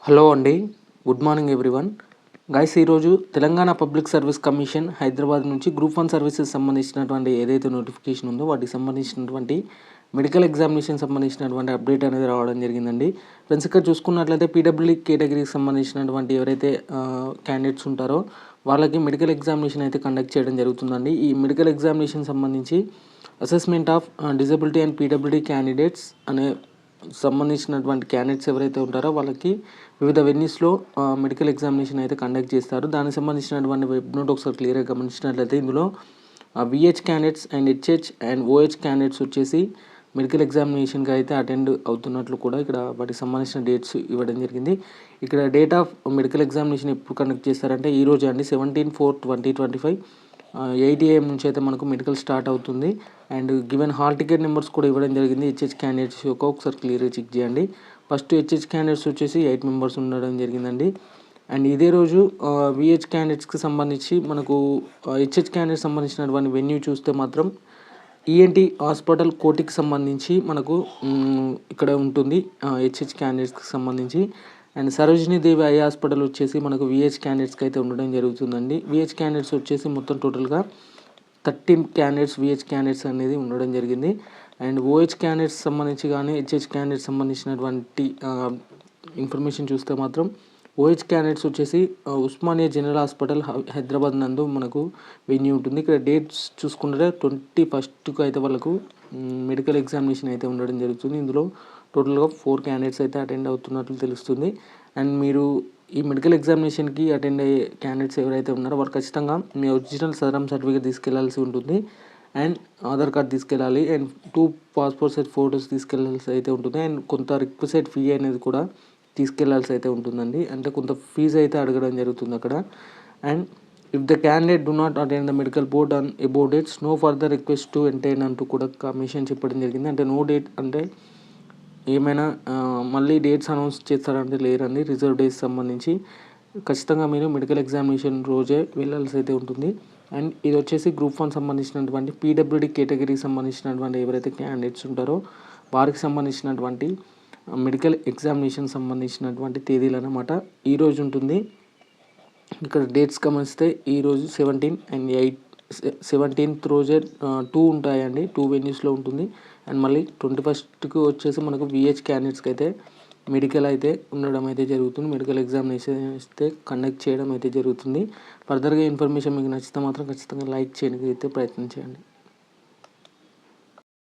Hello అండి. Good morning everyone. Guys, ఈరోజు Telangana public service commission Hyderabad నుంచి గ్రూప్ 1 సర్వీసెస్ సంబంధించినటువంటి ఏదైతే నోటిఫికేషన్ ఉందో వాటికి సంబంధించినటువంటి మెడికల్ ఎగ్జామినేషన్ సంబంధించినటువంటి అప్డేట్ అనేది రావడం జరిగిందండి. ఫ్రెండ్స్, ఇక్కడ చూసుకున్నట్లయితే పీడబ్ల్యూడీ కేటగిరీకి సంబంధించినటువంటి ఎవరైతే క్యాండిడేట్స్ ఉంటారో వాళ్ళకి మెడికల్ ఎగ్జామినేషన్ అయితే కండక్ట్ చేయడం జరుగుతుందండి. ఈ మెడికల్ ఎగ్జామినేషన్ సంబంధించి assessment of disability and PWD candidates అనే సంబంధించినటువంటి క్యాండిడేట్స్ ఎవరైతే ఉంటారో వాళ్ళకి వివిధ వెన్యూస్లో మెడికల్ ఎగ్జామినేషన్ అయితే కండక్ట్ చేస్తారు. దానికి సంబంధించినటువంటి వెబ్ నోట్ ఒకసారి క్లియర్గా గమనించినట్లయితే ఇందులో VH candidates and HH and OH candidates వచ్చేసి మెడికల్ ఎగ్జామినేషన్కి అయితే అటెండ్ అవుతున్నట్లు కూడా ఇక్కడ వాటికి సంబంధించిన డేట్స్ ఇవ్వడం జరిగింది. ఇక్కడ డేట్ ఆఫ్ మెడికల్ ఎగ్జామినేషన్ ఎప్పుడు కండక్ట్ చేస్తారంటే ఈ రోజు అండి, 17/4/2025 8 AM నుంచి అయితే మనకు మెడికల్ స్టార్ట్ అవుతుంది. And given hall ticket numbers కూడా ఇవ్వడం జరిగింది. హెచ్హెచ్ క్యాండిడేట్స్ ఒకసారి క్లియర్గా చెక్ చేయండి. ఫస్ట్ హెచ్హెచ్ క్యాండిడేట్స్ వచ్చేసి 8 మెంబర్స్ ఉండడం జరిగిందండి. అండ్ ఇదే రోజు విహెచ్ క్యాండిడేట్స్కి సంబంధించి మనకు హెచ్హెచ్ క్యాండిడేట్స్ సంబంధించినటువంటి వెన్యూ చూస్తే మాత్రం ఈఎన్టీ హాస్పిటల్ కోటికి సంబంధించి మనకు ఇక్కడ ఉంటుంది హెచ్హెచ్ క్యాండిడేట్స్కి సంబంధించి. And Sarojini Devi eye hospital వచ్చేసి మనకు విహెచ్ క్యాండిడేట్స్కి అయితే ఉండడం జరుగుతుందండి. విహెచ్ క్యాండిడేట్స్ వచ్చేసి మొత్తం టోటల్గా 13 క్యాండిడేట్స్ విహెచ్ క్యాండిడేట్స్ అనేది ఉండడం జరిగింది. అండ్ ఓహెచ్ క్యాండిడేట్స్ సంబంధించి కానీ హెచ్హెచ్ క్యాండిడేట్స్ సంబంధించినటువంటి ఇన్ఫర్మేషన్ చూస్తే మాత్రం ఓహెచ్ క్యాండిడేట్స్ వచ్చేసి ఉస్మానియా జనరల్ హాస్పిటల్ హైదరాబాద్ నందు మనకు వెన్యూ ఉంటుంది. ఇక్కడ డేట్స్ చూసుకుంటే 21st అయితే వాళ్ళకు మెడికల్ ఎగ్జామినేషన్ అయితే ఉండడం జరుగుతుంది. ఇందులో టోటల్గా 4 క్యాండిడేట్స్ అయితే అటెండ్ అవుతున్నట్లు తెలుస్తుంది. అండ్ మీరు ఈ మెడికల్ ఎగ్జామినేషన్కి అటెండ్ అయ్యే క్యాండిడేట్స్ ఎవరైతే ఉన్నారో వారు ఖచ్చితంగా మీ ఒరిజినల్ సదరం సర్టిఫికేట్ తీసుకెళ్లాల్సి ఉంటుంది. అండ్ ఆధార్ కార్డ్ తీసుకెళ్ళాలి. అండ్ 2 పాస్పోర్ట్ సైజ్ ఫొటోస్ తీసుకెళ్లాల్సి అయితే ఉంటుంది. అండ్ కొంత రిక్వెస్ట్ ఫీ అనేది కూడా తీసుకెళ్లాల్సి అయితే ఉంటుందండి. అంటే కొంత ఫీజు అయితే అడగడం జరుగుతుంది అక్కడ. And if the candidate do not attend the medical board on above dates no further request to entertain అంటూ కూడా కమిషన్ చెప్పడం జరిగింది. అంటే నో డేట్ అంటే ఏమైనా మళ్ళీ డేట్స్ అనౌన్స్ చేస్తారంటే లేరండి. రిజర్వ్ డేస్ సంబంధించి ఖచ్చితంగా మీరు మెడికల్ ఎగ్జామినేషన్ రోజే వెళ్ళాల్సి అయితే ఉంటుంది. అండ్ ఇది వచ్చేసి గ్రూప్ 1 సంబంధించినటువంటి పీడబ్ల్యూడీ కేటగిరీకి సంబంధించినటువంటి ఎవరైతే క్యాండిడేట్స్ ఉంటారో వారికి సంబంధించినటువంటి మెడికల్ ఎగ్జామినేషన్ సంబంధించినటువంటి తేదీలు అన్నమాట ఈరోజు ఉంటుంది. ఇక్కడ డేట్స్ గమనిస్తే ఈరోజు 17 అండ్ 17th రోజే 2 ఉంటాయండి. 2 వెన్యూస్లో ఉంటుంది. అండ్ మళ్ళీ 21st వచ్చేసి మనకు విహెచ్ క్యాండిడేట్స్కి అయితే మెడికల్ అయితే ఉండడం అయితే జరుగుతుంది. మెడికల్ ఎగ్జామినేషన్ అయితే కండక్ట్ చేయడం అయితే జరుగుతుంది. ఫర్దర్గా ఇన్ఫర్మేషన్ మీకు నచ్చితే మాత్రం ఖచ్చితంగా లైక్ చేయడానికి అయితే ప్రయత్నించండి.